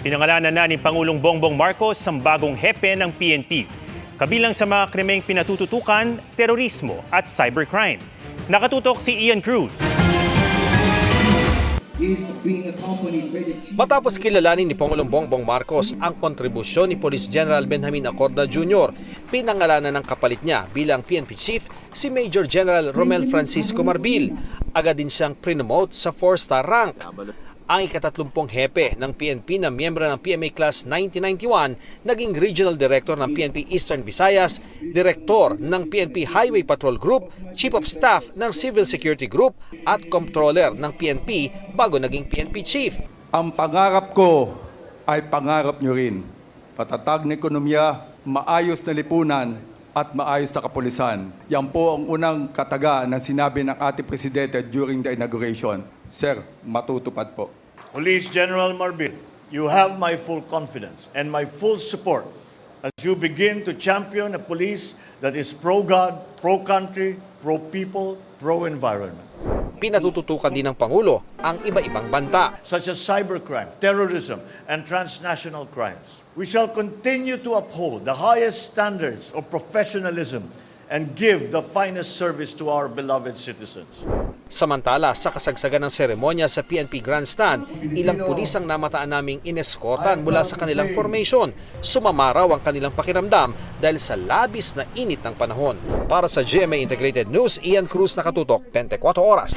Pinangalanan na ni Pangulong Bongbong Marcos ang bagong hepe ng PNP. Kabilang sa mga krimeng pinatututukan, terorismo at cybercrime. Nakatutok si Ian Cruz. Matapos kilalanin ni Pangulong Bongbong Marcos ang kontribusyon ni Police General Benjamin Acorda Jr., pinangalanan ng kapalit niya bilang PNP Chief si Major General Romel Francisco Marbil. Agad din siyang prinomote sa 4-star rank. Ang ika-30 hepe ng PNP na miyembro ng PMA Class 1991, naging Regional Director ng PNP Eastern Visayas, Direktor ng PNP Highway Patrol Group, Chief of Staff ng Civil Security Group at Comptroller ng PNP bago naging PNP Chief. Ang pangarap ko ay pangarap nyo rin. Patatag na ekonomiya, maayos na lipunan at maayos na kapulisan. Yan po ang unang kataga ng sinabi ng ating Presidente during the inauguration. Sir, matutupad po. Police General Marbil, you have my full confidence and my full support as you begin to champion a police that is pro-God, pro-country, pro-people, pro-environment. Pinatututukan din ng Pangulo ang iba-ibang banta. Such as cybercrime, terrorism, and transnational crimes. We shall continue to uphold the highest standards of professionalism and give the finest service to our beloved citizens. Samantala, sa kasagsagan ng seremonya sa PNP Grandstand, ilang pulis ang namataan naming ineskortan mula sa kanilang formation. Sumama raw ang kanilang pakiramdam dahil sa labis na init ng panahon. Para sa GMA Integrated News, Ian Cruz, nakatutok, 24 Oras.